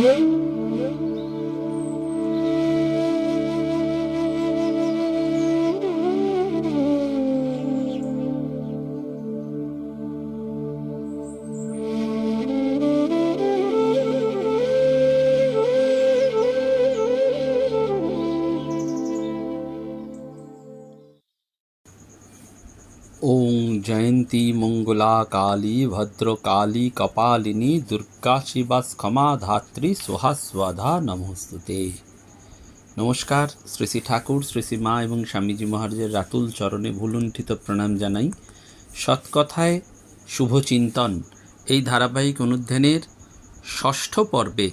ওং জয়ন্তী মঙ্গলা কালী ভদ্রকালী কপালিনী দুর্গা শিবা ক্ষমা ধাত্রী সোহাস্বাধা নমস্তুতে। নমস্কার। শ্রী শ্রী ঠাকুর, শ্রী শ্রী মা এবং স্বামীজি মহারাজের রাতুল চরণে ভুলুণ্ঠিত প্রণাম জানাই। সৎকথায় শুভচিন্তন এই ধারাবাহিক অনুধ্যানের ষষ্ঠ পর্বে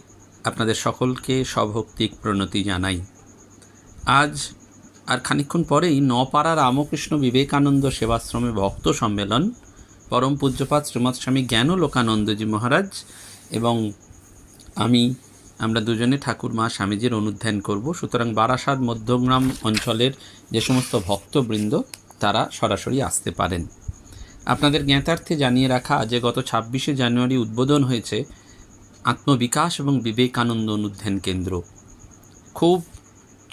আপনাদের সকলকে সভক্তিক প্রণতি জানাই। আজ আর খানিকক্ষণ পরেই নপাড়া রামকৃষ্ণ বিবেকানন্দ সেবাশ্রমে ভক্ত সম্মেলন, পরম পূজ্যপাদ শ্রীমৎ স্বামী জ্ঞানলোকানন্দজি মহারাজ এবং আমরা দুজনে ঠাকুর মা স্বামীজির অনুধ্যান করব। সুতরাং বারাসাত মধ্যগ্রাম অঞ্চলের যে সমস্ত ভক্তবৃন্দ তারা সরাসরি আসতে পারেন। আপনাদের জ্ঞাতার্থে জানিয়ে রাখা যে গত 26শে জানুয়ারি উদ্বোধন হয়েছে আত্মবিকাশ এবং বিবেকানন্দ অনুধ্যান কেন্দ্র। খুব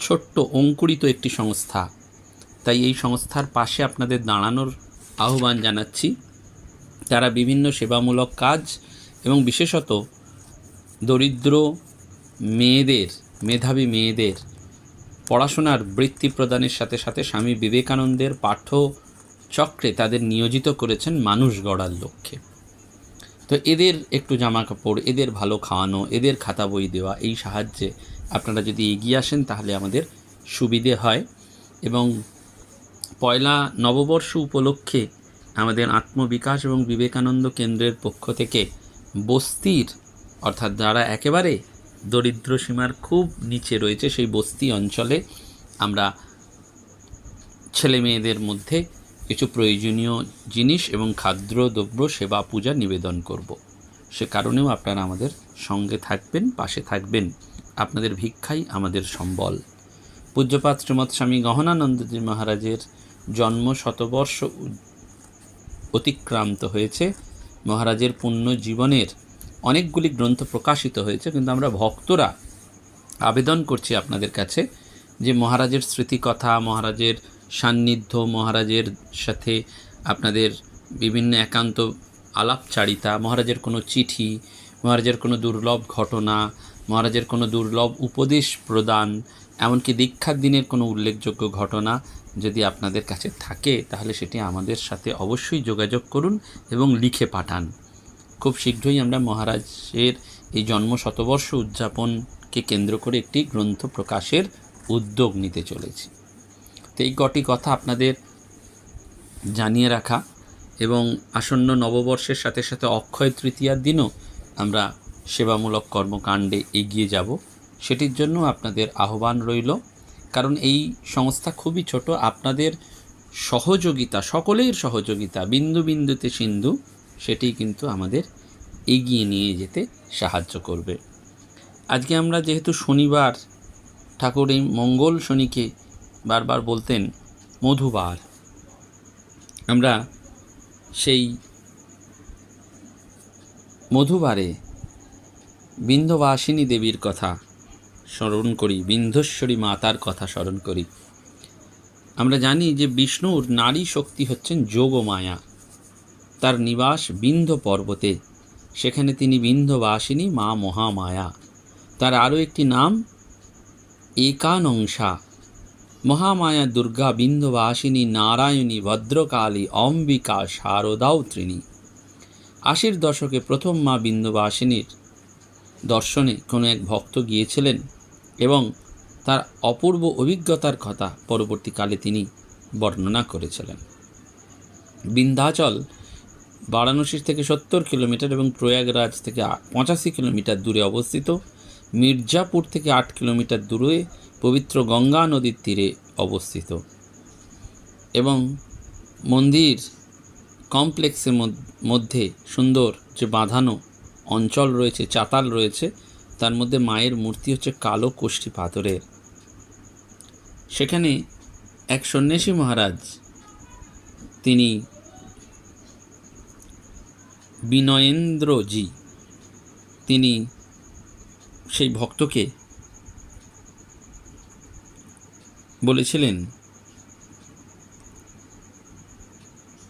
ছোট্ট অঙ্কুরিত একটি সংস্থা, তাই এই সংস্থার পাশে আপনাদের দাঁড়ানোর আহ্বান জানাচ্ছি। তারা বিভিন্ন সেবামূলক কাজ এবং বিশেষত দরিদ্র মেয়েদের, মেধাবী মেয়েদের পড়াশোনার বৃত্তি প্রদানের সাথে সাথে স্বামী বিবেকানন্দের পাঠ্যচক্রে তাদের নিয়োজিত করেছেন মানুষ গড়ার লক্ষ্যে। তো এদের একটু জামা কাপড়, এদের ভালো খাওয়ানো, এদের খাতা বই দেওয়া, এই সাহায্যে আপনারা যদি এগিয়ে আসেন তাহলে আমাদের সুবিধে হয়। এবং পয়লা নববর্ষ উপলক্ষে আমাদের আত্মবিকাশ এবং বিবেকানন্দ কেন্দ্রের পক্ষ থেকে বস্তির, অর্থাৎ যারা একেবারে দরিদ্র সীমার খুব নিচে রয়েছে সেই বস্তি অঞ্চলে আমরা ছেলে মেয়েদের মধ্যে কিছু প্রয়োজনীয় জিনিস এবং খাদ্যদ্রব্য সেবা পূজা নিবেদন করব। সে কারণেও আপনারা আমাদের সঙ্গে থাকবেন, পাশে থাকবেন। আপনাদের ভিক্ষাই আমাদের সম্বল। পূজ্যপাদ শ্রীমৎ স্বামী গহনানন্দজি মহারাজের জন্ম শতবর্ষ অতিক্রান্ত হয়েছে। মহারাজের পুণ্য জীবনের অনেকগুলি গ্রন্থ প্রকাশিত হয়েছে, কিন্তু আমরা ভক্তরা আবেদন করছি আপনাদের কাছে যে মহারাজের স্মৃতিকথা, মহারাজের সান্নিধ্য, মহারাজের সাথে আপনাদের বিভিন্ন একান্ত আলাপচারিতা, মহারাজের কোনো চিঠি, মহারাজের কোনো দুর্লভ ঘটনা, মহারাজের কোনো দুর্লভ উপদেশ প্রদান, এমনকি দীক্ষার দিনের কোনো উল্লেখযোগ্য ঘটনা যদি আপনাদের কাছে থাকে তাহলে সেটি আমাদের সাথে অবশ্যই যোগাযোগ করুন এবং লিখে পাঠান। খুব শীঘ্রই আমরা মহারাজের এই জন্ম শতবর্ষ উদযাপনকে কেন্দ্র করে একটি গ্রন্থ প্রকাশের উদ্যোগ নিতে চলেছি। তো এই কটি কথা আপনাদের জানিয়ে রাখা এবং আসন্ন নববর্ষের সাথে সাথে অক্ষয় তৃতীয়ার দিনও আমরা সেবামূলক কর্মকাণ্ডে এগিয়ে যাব, সেটির জন্য আপনাদের আহ্বান রইল। কারণ এই সংস্থা খুবই ছোট, আপনাদের সহযোগিতা, সকলের সহযোগিতা, বিন্দু বিন্দুতে সিন্ধু, সেটি কিন্তু আমাদের এগিয়ে নিয়ে যেতে সাহায্য করবে। আজকে আমরা যেহেতু শনিবার, ঠাকুর এই মঙ্গল শনিকে বারবার বলতেন মধুবার, আমরা সেই মধুবারে বিন্ধ্যবাসিনী দেবীর কথা স্মরণ করি, বিন্ধ্যেশ্বরী মাতার কথা স্মরণ করি। আমরা জানি যে বিষ্ণুর নারী শক্তি হচ্ছেন যোগমায়া, তার নিবাস বিন্ধ্য পর্বতে, সেখানে তিনি বিন্ধ্যবাসিনী মা মহামায়া। তার আরও একটি নাম একানংসা। মহামায়া দুর্গা, বিন্ধ্যবাসিনী, নারায়ণী, ভদ্রকালী, অম্বিকা, শারদাও ত্রিণী। 80-র দশকে প্রথম মা বিন্ধ্যবাসিনীর দর্শনে কোনো এক ভক্ত গিয়েছিলেন এবং তার অপূর্ব অভিজ্ঞতার কথা পরবর্তীকালে তিনি বর্ণনা করেছিলেন। বিন্ধ্যাচল বারাণসী থেকে 70 কিলোমিটার এবং প্রয়াগরাজ থেকে 85 কিলোমিটার দূরে অবস্থিত। মির্জাপুর থেকে 8 কিলোমিটার দূরে পবিত্র গঙ্গা নদীর তীরে অবস্থিত এবং মন্দির কমপ্লেক্সের মধ্যে সুন্দর যে বাঁধানো অঞ্চল রয়েছে, চাতাল রয়েছে, তার মধ্যে মায়ের মূর্তি হচ্ছে কালো কোষ্ঠী পাথরের। সেখানে এক সন্ন্যাসী মহারাজ, তিনি বিনয়েন্দ্রজি, তিনি সেই ভক্তকে বলেছিলেন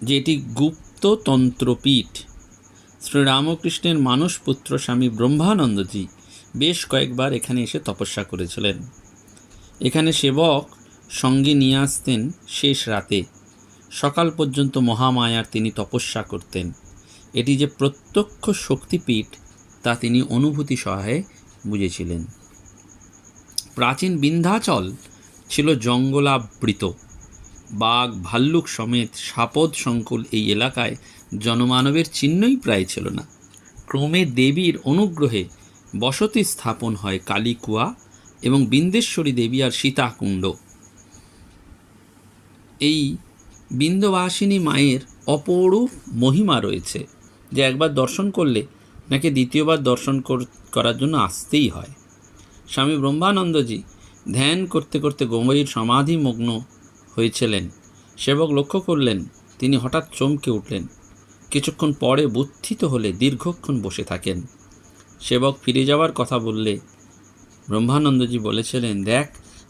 যে এটি গুপ্ততন্ত্রপীঠ। শ্রীরামকৃষ্ণের মানসপুত্র স্বামী ব্রহ্মানন্দজি বেশ কয়েকবার এখানে এসে তপস্যা করেছিলেন। এখানে সেবক সঙ্গে নিয়ে আসতেন শেষ রাতে। সকাল পর্যন্ত মহামায়ার তিনি তপস্যা করতেন। এটি যে প্রত্যক্ষ শক্তিপীঠ তা তিনি অনুভূতি সহায়ে বুঝেছিলেন। প্রাচীন বিন্ধ্যাচল ছিল জঙ্গলাবৃত। বাঘ ভাল্লুক সমেত সাপদ সংকুল এই এলাকায় জনমানবের চিহ্নই প্রায় ছিল না। ক্রমে দেবীর অনুগ্রহে বসতি স্থাপন হয় কালীকুয়া এবং বিন্দেশ্বরী দেবী আর সীতাকুণ্ড। এই বিন্ধ্যবাসিনী মায়ের অপরূপ মহিমা রয়েছে, যে একবার দর্শন করলে নাকি দ্বিতীয়বার দর্শন করার জন্য আসতেই হয়। স্বামী ব্রহ্মানন্দজি ধ্যান করতে করতে গম্ভীর সমাধিমগ্ন হয়েছিলেন। সেবক লক্ষ্য করলেন তিনি হঠাৎ চমকে উঠলেন। কিছুক্ষণ পরে বুদ্ধিত হলে দীর্ঘক্ষণ বসে থাকেন। সেবক ফিরে যাওয়ার কথা বললে ব্রহ্মানন্দজি বলেছিলেন, দেখ,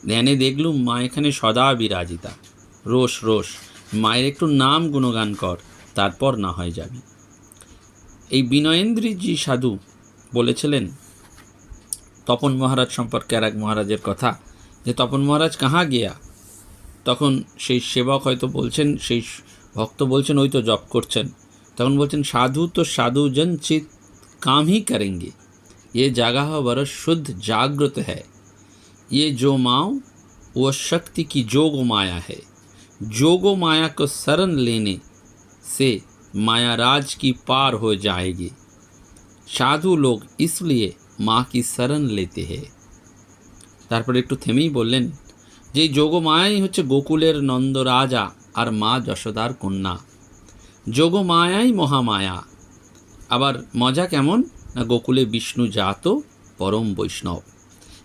ধ্যানে দেখলুম মা এখানে সদা বিরাজিতা। রোষ রোষ, মায়ের একটু নাম গুণগান কর, তারপর না হয় যাবি। এই বিনয়েন্দ্রজি সাধু বলেছিলেন তপন মহারাজ সম্পর্কে আর এক মহারাজের কথা, যে তপন মহারাজ কাহা গিয়া। তখন সেই সেবক হয়তো বলছেন, সেই ভক্ত বলছেন ওই তো জপ করছেন। তখন বলছেন, সাধু তো সাধু জন চিত काम ही करेंगे, ये जगह बड़ा शुद्ध जागृत है। ये जो माओ वो शक्ति की जोगो माया है। जोगो माया को शरण लेने से माया राज की पार हो जाएगी। साधु लोग इसलिए माँ की शरण लेते हैं। তারপর একটু থেমেই বললেন যে যোগমায়াই হচ্ছে গোকুলের নন্দরাজা আর মা যশোদার কন্যা। যোগমায়াই মহামায়া। আবার মজা কেমন না, গোকুলে বিষ্ণু জাত পরম বৈষ্ণব।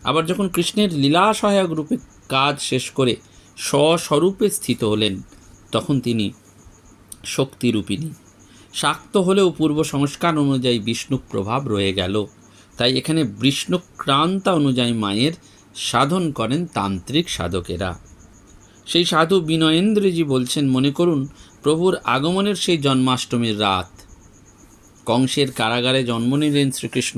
আবার যখন কৃষ্ণের লীলা সহায়ক রূপে কাজ শেষ করে স্বস্বরূপে স্থিত হলেন, তখন তিনি শক্তিরূপিণী। শাক্ত হলেও পূর্ব সংস্কার অনুযায়ী বিষ্ণু প্রভাব রয়ে গেল। তাই এখানে বিষ্ণুক্রান্তা অনুযায়ী মায়ের সাধন করেন তান্ত্রিক সাধকেরা। সেই সাধু বিনয়েন্দ্রজি বলছেন, মনে করুন প্রভুর আগমনের সেই জন্মাষ্টমীর রাত। কংসের কারাগারে জন্ম নিলেন শ্রীকৃষ্ণ।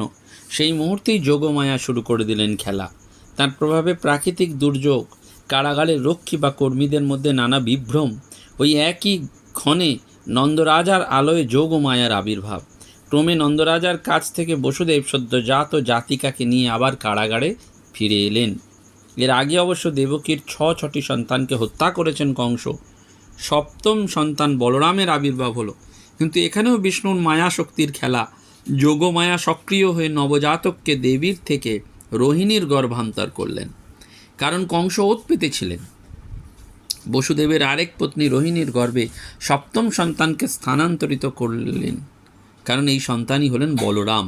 সেই মুহূর্তেই যোগমায়া শুরু করে দিলেন খেলা। তার প্রভাবে প্রাকৃতিক দুর্যোগ, কারাগারের রক্ষী বা কর্মীদের মধ্যে নানা বিভ্রম, ওই একই ক্ষণে নন্দরাজার আলোয় যোগমায়ার আবির্ভাব। ক্রমে নন্দরাজার কাছ থেকে বসুদেব সদ্যজাত জাতিকাকে নিয়ে আবার কারাগারে ফিরে এলেন। এর আগে অবশ্য দেবকীর ছটি সন্তানকে হত্যা করেছেন কংস। সপ্তম সন্তান বলরামের আবির্ভাব হলো। কিন্তু এখানেও বিষ্ণুর মায়া শক্তির খেলা। যোগমায়া সক্রিয় হয়ে নবজাতককে দেবীর থেকে রোহিণীর গর্ভান্তর করলেন। কারণ কংস ওত পেতেছিলেন। বসুদেবের আরেক পত্নী রোহিণীর গর্ভে সপ্তম সন্তানকে স্থানান্তরিত করলেন, কারণ এই সন্তানই হলেন বলরাম।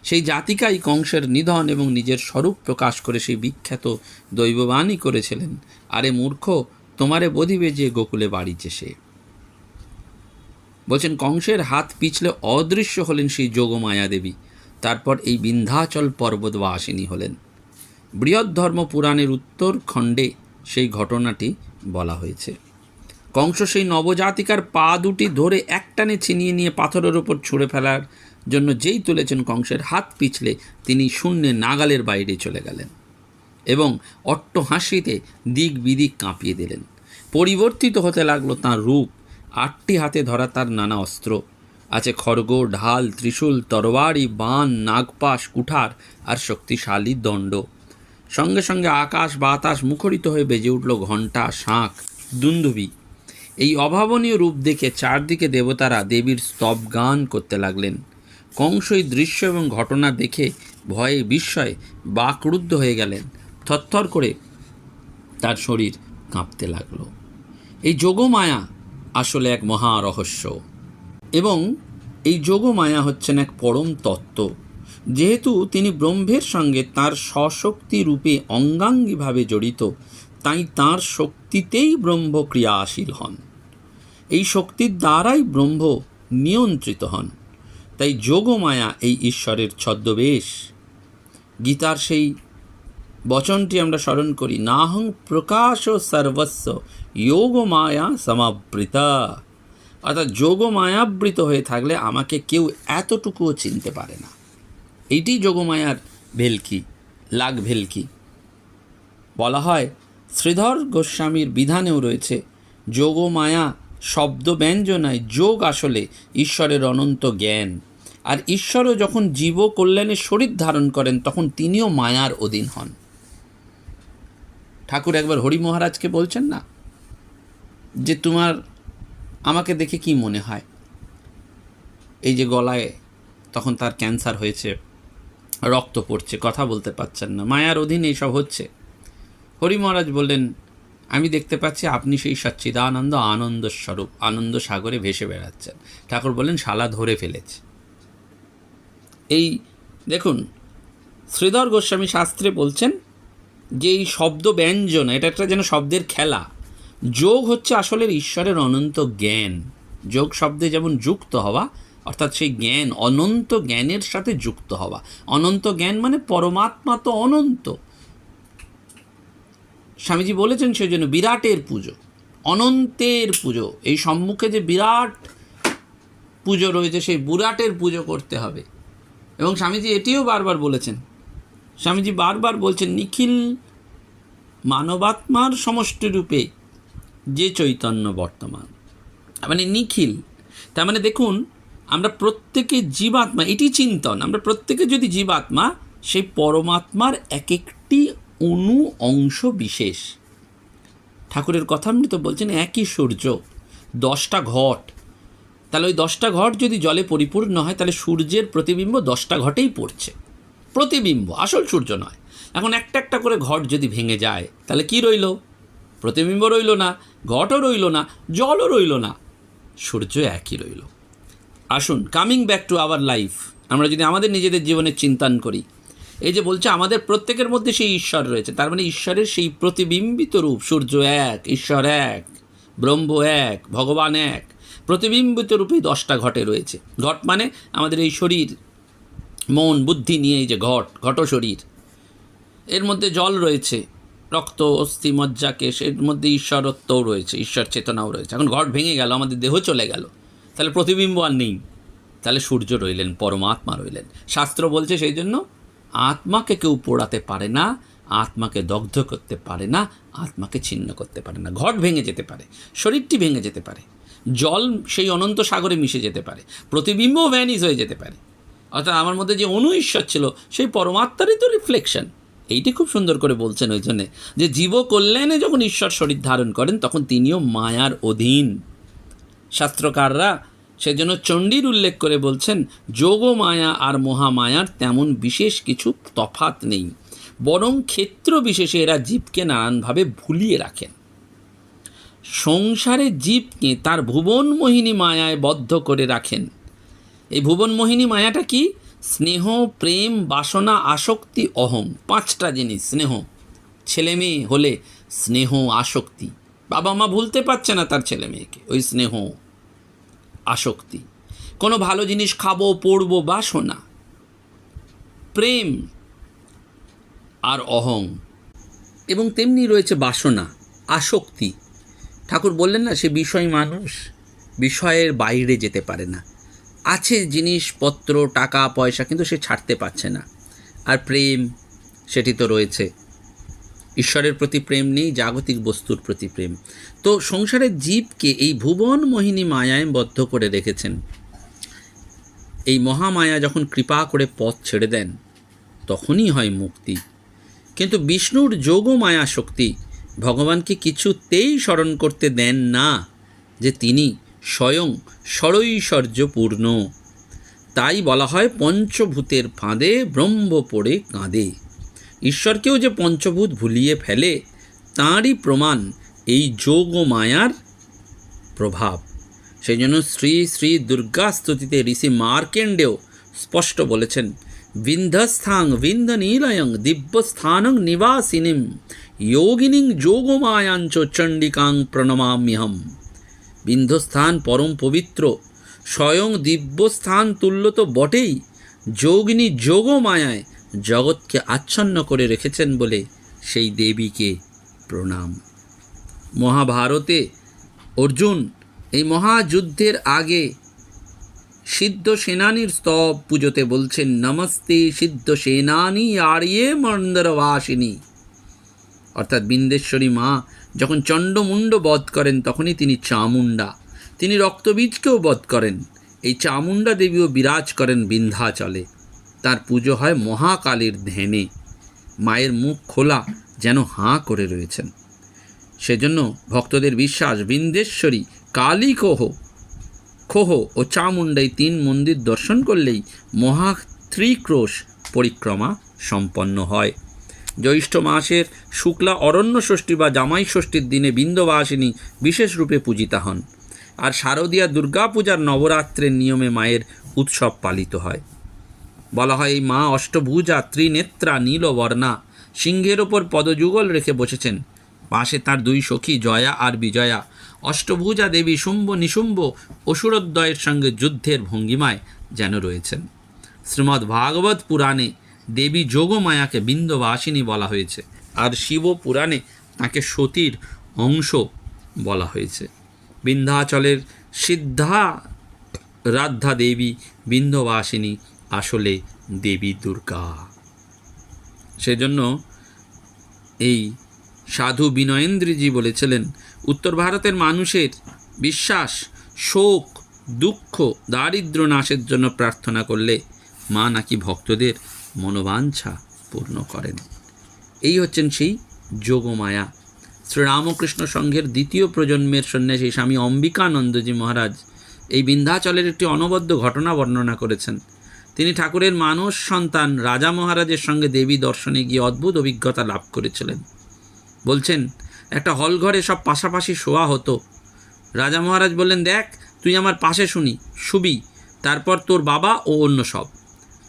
সেই জাতিকাই কংসের নিধন এবং নিজের স্বরূপ প্রকাশ করে সেই বিখ্যাত দৈববাণী করেছিলেন, আরে মূর্খ, তোমারে বধিবে যে গোকুলে বাড়িছে সে। বলছেন কংসের হাত পিছলে অদৃশ্য হলেন সেই যোগমায়া দেবী। তারপর এই বিন্ধ্যাচল পর্বতবাসিনী হলেন। বৃহদ্ধর্ম পুরাণের উত্তর খণ্ডে সেই ঘটনাটি বলা হয়েছে। কংস সেই নবজাতিকার পা দুটি ধরে একটানে ছিনিয়ে নিয়ে পাথরের ওপর ছুঁড়ে ফেলার জন্য যেই তুলেছেন, কংসের হাত পিছলে তিনি শূন্যে নাগালের বাইরে চলে গেলেন এবং অট্ট হাসিতে দিক বিদিক কাঁপিয়ে দিলেন। পরিবর্তিত হতে লাগলো তাঁর রূপ। 8টি হাতে ধরা তার নানা অস্ত্র আছে, খড়গ, ঢাল, ত্রিশূল, তরবারি, বাণ, নাগপাশ, কুঠার আর শক্তিশালী দণ্ড। সঙ্গে সঙ্গে আকাশ বাতাস মুখরিত হয়ে বেজে উঠল ঘণ্টা, শাঁখ, দুন্দুভি। এই অভাবনীয় রূপ দেখে চারদিকে দেবতারা দেবীর স্তব গান করতে লাগলেন। কংস এই দৃশ্য এবং ঘটনা দেখে ভয়ে বিস্ময়ে বাকরুদ্ধ হয়ে গেলেন। থরথর করে তার শরীর কাঁপতে লাগলো। এই যোগমায়া আসলে এক মহা রহস্য, এবং এই যোগমায়া হচ্ছেন এক পরম তত্ত্ব। যেহেতু তিনি ব্রহ্মের সঙ্গে তার স্বশক্তি রূপে অঙ্গাঙ্গিভাবে জড়িত, তাই তাঁর শক্তিতেই ব্রহ্ম ক্রিয়াশীল হন। এই শক্তির দ্বারাই ব্রহ্ম নিয়ন্ত্রিত হন। তাই যোগমায়া এই ঈশ্বরের ছদ্মবেশ। গীতার সেই বচনটি আমরা স্মরণ করি, নাহং প্রকাশ সর্বস্ব যোগ মায়া সমাবৃতা, অর্থাৎ যোগ মায়াবৃত হয়ে থাকলে আমাকে কেউ এতটুকুও চিনতে পারে না। এইটি যোগমায়ার ভেলকি, লাগ ভেলকি। বলা হয় শ্রীধর গোস্বামীর বিধানেও রয়েছে, যোগমায়া শব্দ ব্যঞ্জনায় যোগ আসলে ঈশ্বরের অনন্ত জ্ঞান। আর ঈশ্বরও যখন জীব কল্যাণে শরীর ধারণ করেন তখন তিনিও মায়ার অধীন হন। ঠাকুর একবার হরি মহারাজকে বলছেন না যে আমাকে দেখে কি মনে হয়? এই যে গলায় তখন তার ক্যান্সার হয়েছে, রক্ত পড়ছে, কথা বলতে পারছেন না, মায়ার অধীনে এইসব হচ্ছে। হরি মহারাজ বললেন, আমি দেখতে পাচ্ছি আপনি সেই সচ্চিদানন্দ আনন্দ স্বরূপ আনন্দ সাগরে ভেসে বেড়াচ্ছেন। ঠাকুর বললেন, শালা ধরে ফেলেছে। এই দেখুন, শ্রীধর গোস্বামী শাস্ত্রে বলছেন যে এই শব্দ ব্যঞ্জন, এটা একটা যেন শব্দের খেলা। যোগ হচ্ছে আসলে ঈশ্বরের অনন্ত জ্ঞান। যোগ শব্দে যেমন যুক্ত হওয়া, অর্থাৎ সেই জ্ঞান অনন্ত জ্ঞানের সাথে যুক্ত হওয়া। অনন্ত জ্ঞান মানে পরমাত্মা তো অনন্ত। স্বামীজি বলেছেন সেই জন্য বিরাটের পুজো, অনন্তের পুজো। এই সম্মুখে যে বিরাট পুজো রয়েছে সেই বিরাটের পুজো করতে হবে। এবং স্বামীজি এটিও বারবার বলেছেন, স্বামীজি বারবার বলছেন, নিখিল মানবাত্মার সমষ্টিরূপে যে চৈতন্য বর্তমান, মানে নিখিল। তার মানে দেখুন, আমরা প্রত্যেকে জীবাত্মা, এটি চিন্তন, আমরা প্রত্যেকে যদি জীবাত্মা, সেই পরমাত্মার এক একটি অণু অংশ বিশেষ। ঠাকুরের কথামৃত বলছেন, একই সূর্য 10টা ঘট, তাহলে ওই 10টা ঘট যদি জলে পরিপূর্ণ হয় তাহলে সূর্যের প্রতিবিম্ব 10টা ঘটেই পড়ছে, প্রতিবিম্ব, আসল সূর্য নয়। এখন একটা একটা করে ঘট যদি ভেঙে যায় তাহলে কি রইল? প্রতিবিম্ব রইল না, ঘটও রইল না, জলও রইল না, সূর্য একই রইল। আসুন, coming back to our life, আমরা যদি আমাদের নিজেদের জীবনের চিন্তন করি, এই যে বলছে আমাদের প্রত্যেকের মধ্যে সেই ঈশ্বর রয়েছে, তার মানে ঈশ্বরের সেই প্রতিবিম্বিত রূপ, সূর্য এক, ঈশ্বর এক, ব্রহ্ম এক, ভগবান এক, প্রতিবিম্বিত রূপেই 10টা ঘটে রয়েছে। ঘট মানে আমাদের এই শরীর, মন, বুদ্ধি নিয়ে এই যে ঘট শরীর, এর মধ্যে জল রয়েছে, রক্ত, অস্থি, মজ্জা, কেশ, এর মধ্যে ঈশ্বরত্বও রয়েছে, ঈশ্বর চেতনাও রয়েছে। এখন ঘট ভেঙে গেল, আমাদের দেহ চলে গেল, তাহলে প্রতিবিম্ব আর নেই, তাহলে সূর্য রইলেন, পরমাত্মা রইলেন। শাস্ত্র বলছে সেই জন্য আত্মাকে কেউ পোড়াতে পারে না, আত্মাকে দগ্ধ করতে পারে না, আত্মাকে ছিন্ন করতে পারে না। ঘট ভেঙে যেতে পারে, শরীরটি ভেঙে যেতে পারে, জল সেই অনন্ত সাগরে মিশে যেতে পারে, প্রতিবিম্বও ভ্যানিশ হয়ে যেতে পারে, অর্থাৎ আমার মধ্যে যে অনু ঈশ্বর ছিল সেই পরমাত্মারই তো রিফ্লেকশন। এইটি খুব সুন্দর করে বলছেন ওই জন্যে যে জীব কল্যাণে যখন ঈশ্বর শরীর ধারণ করেন তখন তিনিও মায়ার অধীন। শাস্ত্রকাররা সেজন্য চণ্ডীর উল্লেখ করে বলছেন, যোগ মায়া আর মহামায়ার তেমন বিশেষ কিছু তফাৎ নেই, বরং ক্ষেত্র বিশেষে এরা জীবকে নানানভাবে ভুলিয়ে রাখেন। সংসারে জীবকে তার ভুবন মোহিনী মায়ায় বদ্ধ করে রাখেন। এই ভুবন মোহিনী মায়াটা কি? স্নেহ, প্রেম, বাসনা, আসক্তি, অহং, 5টা জিনিস। স্নেহ, ছেলে মেয়ে হলে স্নেহ, আসক্তি, বাবা মা ভুলতে পারছে না তার ছেলে মেয়েকে, ওই স্নেহ আসক্তি। কোনো ভালো জিনিস খাবো, পড়বো, বাসনা, প্রেম আর অহং। এবং তেমনি রয়েছে বাসনা, আসক্তি। ঠাকুর বললেন না, সে বিষয় মানুষ বিষয়ের বাইরে যেতে পারে না, আছে জিনিসপত্র, টাকা পয়সা, কিন্তু সে ছাড়তে পারছে না। আর প্রেম, সেটি তো রয়েছে, ঈশ্বরের প্রতি প্রেম নেই, জাগতিক বস্তুর প্রতি প্রেম। তো সংসারের জীবকে এই ভুবন মোহিনী মায়ায় বদ্ধ করে রেখেছেন। এই মহামায়া যখন কৃপা করে পথ ছেড়ে দেন তখনই হয় মুক্তি। কিন্তু বিষ্ণুর যোগ মায়া শক্তি ভগবানকে কিছুতেই স্মরণ করতে দেন না যে তিনি স্বয়ং ষড়ৈশ্বর্যপূর্ণ। তাই বলা হয় পঞ্চভূতের ফাঁদে ব্রহ্ম পড়ে কাঁদে। ঈশ্বরকেও যে পঞ্চভূত ভুলিয়ে ফেলে তাঁরই প্রমাণ এই যোগ মায়ার প্রভাব। সেই জন্য শ্রী শ্রী দুর্গা স্তুতিতে ঋষি মার্কেন্ডেও স্পষ্ট বলেছেন, বিন্ধস্থাং বিন্ধ নীলয়ং দিব্যস্থানং নিবাসিনীম যোগিনীং যোগমায়াঞ্চ চণ্ডিকাং প্রণমাম্যহম। বিন্ধস্থান পরম পবিত্র, স্বয়ং দিব্যস্থান তুল্য তো বটেই, যোগিনী যোগমায়ায় জগৎকে আচ্ছন্ন করে রেখেছেন বলে সেই দেবীকে প্রণাম। মহাভারতে অর্জুন এই মহাযুদ্ধের আগে সিদ্ধ সেনানীর স্তব পুজোতে বলছেন, নমস্তে সিদ্ধ সেনানী আর্যে মন্দরবাসিনী। অর্থাৎ বিন্দেশ্বরী মা যখন চণ্ডমুণ্ড বধ করেন তখনই তিনি চামুণ্ডা, তিনি রক্তবীজকেও বধ করেন। এই চামুণ্ডা দেবীও বিরাজ করেন বিন্ধ্যাচলে। তার পুজো হয় মহাকালীর ধ্যানে। মায়ের মুখ খোলা, যেন হাঁ করে রয়েছেন। সেজন্য ভক্তদের বিশ্বাস, বিন্দেশ্বরী, কালী খোহ ও চামুণ্ডা এই 3 মন্দির দর্শন করলেই মহা ত্রিক্রোশ পরিক্রমা সম্পন্ন হয়। জ্যৈষ্ঠ মাসের শুক্লা অরণ্য ষষ্ঠী বা জামাই ষষ্ঠীর দিনে বিন্ধ্যবাসিনী বিশেষ রূপে পূজিতা হন। আর শারদীয়া দুর্গাপূজার নবরাত্রের নিয়মে মায়ের উৎসব পালিত হয়। বলা হয় এই মা অষ্টভুজা, ত্রিনেত্রা, নীলবর্ণা, সিংহের ওপর পদযুগল রেখে বসেছেন। পাশে তার 2 সখী জয়া আর বিজয়া। অষ্টভুজা দেবী শুম্ভ নিশুম্ভ অসুরদ্বয়ের সঙ্গে যুদ্ধের ভঙ্গিমায় যেন রয়েছেন। শ্রীমদ্ ভাগবত পুরাণে দেবী যোগমায়াকে বিন্ধ্যবাসিনী বলা হয়েছে, আর শিব পুরাণে তাকে সতীর অংশ বলা হয়েছে। বিন্ধ্যাচলের সিদ্ধা রাধ্যা দেবী বিন্ধ্যবাসিনী আসলে দেবী দুর্গা। সেজন্য এই সাধু বিনয়েন্দ্রজি বলেছিলেন, উত্তর ভারতের মানুষের বিশ্বাস, শোক, দুঃখ, দারিদ্র্য নাশের জন্য প্রার্থনা করলে মা নাকি ভক্তদের মনোবাঞ্ছা পূর্ণ করেন। এই হচ্ছেন সেই যোগমায়া। শ্রীরামকৃষ্ণ সংঘের 2য় প্রজন্মের সন্ন্যাসী স্বামী অম্বিকানন্দজি মহারাজ এই বিন্ধ্যাচলের একটি অনবদ্য ঘটনা বর্ণনা করেছেন। তিনি ঠাকুরের মানস সন্তান রাজা মহারাজের সঙ্গে দেবী দর্শনে গিয়ে অদ্ভুত অভিজ্ঞতা লাভ করেছিলেন। বলছেন, একটা হল ঘরে সব পাশাপাশি শোয়া হতো। রাজা মহারাজ বললেন, দেখ তুই আমার পাশে শুবি, তারপর তোর বাবা ও অন্য সব।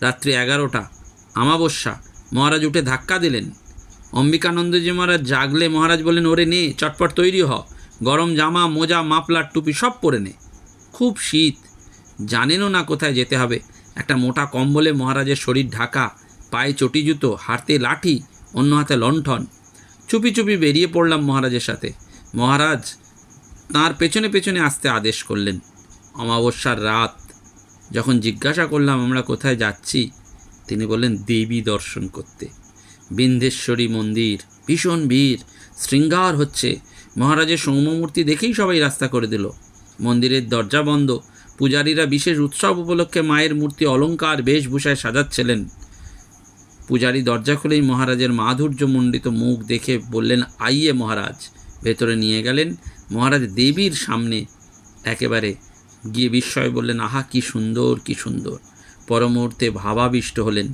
রাত্রি 11টা, আমাবস্যা। মহারাজ উঠে ধাক্কা দিলেন। অম্বিকানন্দজি মহারাজ জাগলে মহারাজ বললেন, ওরে নে, চটপট তৈরি হ, গরম জামা, মোজা, মাফলার, টুপি সব পরে নে, খুব শীত, জানেনও না কোথায় যেতে হবে। একটা মোটা কম্বলে মহারাজের শরীর ঢাকা, পায়ে চটি জুতো, হাতে লাঠি, অন্য হাতে লণ্ঠন। চুপি চুপি বেরিয়ে পড়লাম মহারাজের সাথে। মহারাজ তাঁর পেছনে পেছনে আসতে আদেশ করলেন। অমাবস্যার রাত। যখন জিজ্ঞাসা করলাম আমরা কোথায় যাচ্ছি, তিনি বললেন দেবী দর্শন করতে। বিন্ধ্যেশ্বরী মন্দির, ভীষণ ভিড়, শৃঙ্গার হচ্ছে। মহারাজের সৌম্যমূর্তি দেখেই সবাই রাস্তা করে দিল। মন্দিরের দরজা বন্ধ। পূজারীরা বিশেষ উৎসব উপলক্ষে মায়ের মূর্তি অলঙ্কার বেশভূষায় সাজাচ্ছিলেন। পূজারী দরজা খুলেই মহারাজের মাধুর্যমণ্ডিত মুখ দেখে বললেন, আইয়ে মহারাজ। ভেতরে নিয়ে গেলেন। মহারাজ দেবীর সামনে একেবারে গিয়ে বিস্ময় বললেন, আহা কি সুন্দর, কি সুন্দর। পরমুহূর্তে ভাবাবিষ্ট হলেন।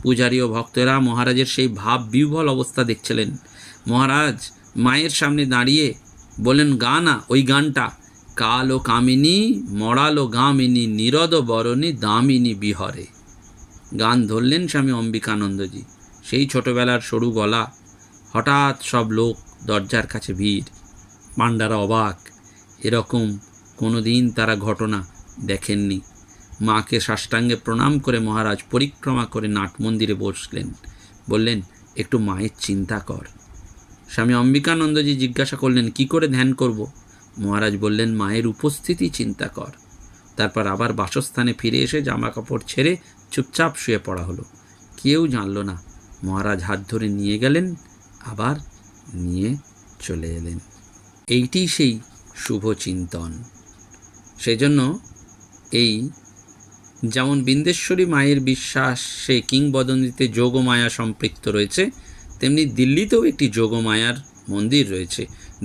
পূজারী ও ভক্তরা মহারাজের সেই ভাব বিহ্বল অবস্থা দেখছিলেন। মহারাজ মায়ের সামনে দাঁড়িয়ে বললেন, গা না ওই গানটা, কালো কামিনী মরালো গামিনী নিরদ বরণী দামিনী বিহরে। গান ধরলেন স্বামী অম্বিকানন্দজি। সেই ছোটবেলার সরু গলা। হঠাৎ সব লোক দরজার কাছে ভিড়। পাণ্ডারা অবাক, এরকম কোনো দিন তারা ঘটনা দেখেননি। মাকে সাষ্টাঙ্গে প্রণাম করে মহারাজ পরিক্রমা করে নাট মন্দিরে বসলেন। বললেন, একটু মায়ের চিন্তা কর। স্বামী অম্বিকানন্দজি জিজ্ঞাসা করলেন, কি করে ধ্যান করব? মহারাজ বললেন, মায়ের উপস্থিতি চিন্তা কর। তারপর আবার বাসস্থানে ফিরে এসে জামা কাপড় ছেড়ে চুপচাপ শুয়ে পড়া হলো। কেউ জানল না। মহারাজ হাত ধরে নিয়ে গেলেন, আবার নিয়ে চলে এলেন। এইটি সেই শুভ চিন্তন। সেজন্য এই যেমন বিন্দেশ্বরী মায়ের বিশ্বাসে কিংবদন্তিতে যোগমায়া সম্পৃক্ত রয়েছে, তেমনি দিল্লিতেও একটি যোগমায়ার মন্দির রয়েছে।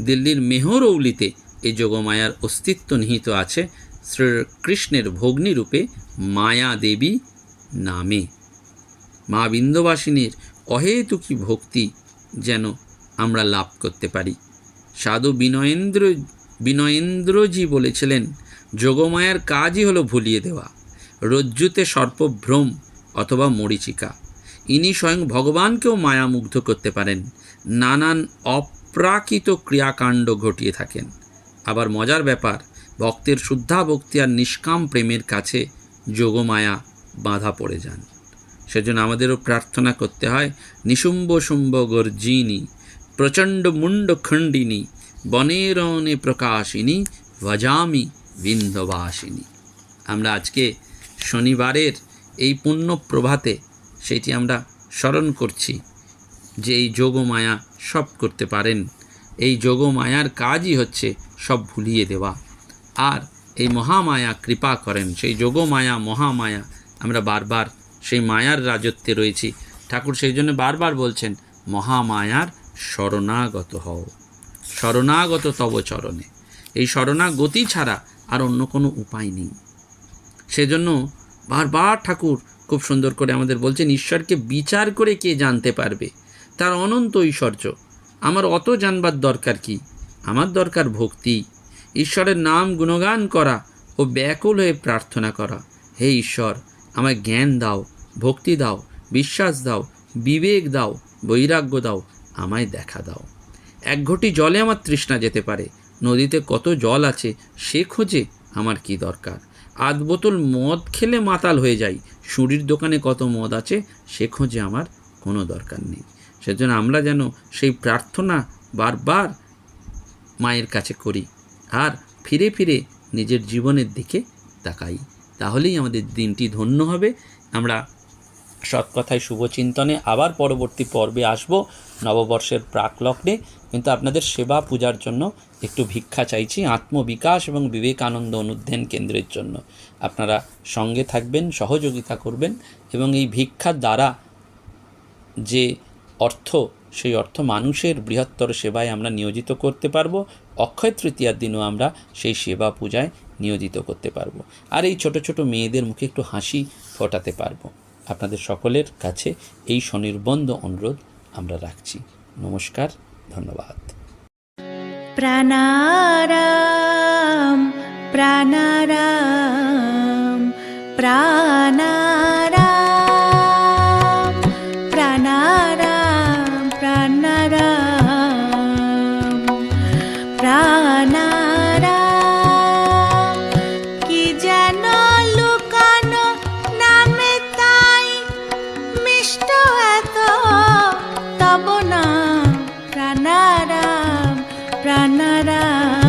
দিল্লির মেহরৌলিতে এই যোগমায়ার অস্তিত্ব নিহিত আছে শ্রীকৃষ্ণের ভগ্নী রূপে মায়া দেবী নামে। মা বিন্ধ্যবাসিনীর অহেতুকী ভক্তি যেন আমরা লাভ করতে পারি। সাধু বিনয়েন্দ্রজি বলেছিলেন, যোগমায়ার কাজই হলো ভুলিয়ে দেওয়া। রজ্জুতে সর্পভ্রম অথবা মরীচিকা। ইনি স্বয়ং ভগবানকেও মায়ামুগ্ধ করতে পারেন। নানান অপ্রাকৃত ক্রিয়াকাণ্ড ঘটিয়ে থাকেন। আবার মজার ব্যাপার, ভক্তের শুদ্ধা ভক্তি আর নিষ্কাম প্রেমের কাছে যোগমায়া বাঁধা পড়ে যান। সেজন্য আমাদেরও প্রার্থনা করতে হয়, নিশুম্ব শুম্ভ গর্জিনী প্রচণ্ড মুণ্ড খণ্ডিনী বনের অনে প্রকাশিনী ভজামি বিন্ধ্যবাসিনী। আমরা আজকে শনিবারের এই পুণ্য প্রভাতে সেটি আমরা স্মরণ করছি যে এই যোগমায়া সব করতে পারেন। এই যোগমায়ার কাজই হচ্ছে সব ভুলিয়ে দেওয়া, আর এই মহামায়া কৃপা করেন। সেই যোগমায়া মহামায়া আমরা বারবার সেই মায়ার রাজত্বে রয়েছি। ঠাকুর সেই জন্য বারবার বলছেন, মহামায়ার শরণাগত হও, শরণাগত তব চরণে। এই শরণাগতি ছাড়া আর অন্য কোনো উপায় নেই। সেজন্য বারবার ঠাকুর খুব সুন্দর করে আমাদের বলছেন, ঈশ্বরকে বিচার করে কে জানতে পারবে, তার অনন্ত ঐশ্বর্য। আমার অত জানবার দরকার কি? আমার দরকার ভক্তি, ঈশ্বরের নাম গুণগান করা ও ব্যাকুল হয়ে প্রার্থনা করা। হে ঈশ্বর, আমায় জ্ঞান দাও, ভক্তি দাও, বিশ্বাস দাও, বিবেক দাও, বৈরাগ্য দাও, আমায় দেখা দাও। এক ঘটি জলে আমার তৃষ্ণা যেতে পারে, নদীতে কত জল আছে সে খোঁজে আমার কি দরকার। আধ বোতল মদ খেলে মাতাল হয়ে যাই, সুরির দোকানে কত মদ আছে সে খোঁজে আমার কোনো দরকার নেই। সেজন্য আমরা যেন সেই প্রার্থনা বারবার মায়ের কাছে করি, আর ফিরে ফিরে নিজের জীবনের দিকে তাকাই, তাহলেই আমাদের দিনটি ধন্য হবে। আমরা সৎকথায় শুভচিন্তনে আবার পরবর্তী পর্বে আসব নববর্ষের প্রাকলগ্নে। কিন্তু আপনাদের সেবা পূজার জন্য একটু ভিক্ষা চাইছি, আত্মবিকাশ এবং বিবেকানন্দ অনুধ্যান কেন্দ্রের জন্য। আপনারা সঙ্গে থাকবেন, সহযোগিতা করবেন, এবং এই ভিক্ষার দ্বারা যে অর্থ, সেই অর্থ মানুষের বৃহত্তর সেবায় আমরা নিয়োজিত করতে পারবো। অক্ষয় তৃতীয়ার দিনও আমরা সেই সেবা পূজায় নিয়োজিত করতে পারবো, আর এই ছোট ছোট মেয়েদের মুখে একটু হাসি ফোটাতে পারবো। আপনাদের সকলের কাছে এই স্বনির্বন্ধ অনুরোধ আমরা রাখছি। নমস্কার, ধন্যবাদ। প্রাণারাম প্রাণারাম প্রাণারাম প্রাণারাম প্রাণারাম প্রাণারাম। কি যেন লুকানো নামে তাই মিষ্ট এত তব নাম প্রাণারাম প্রাণারাম।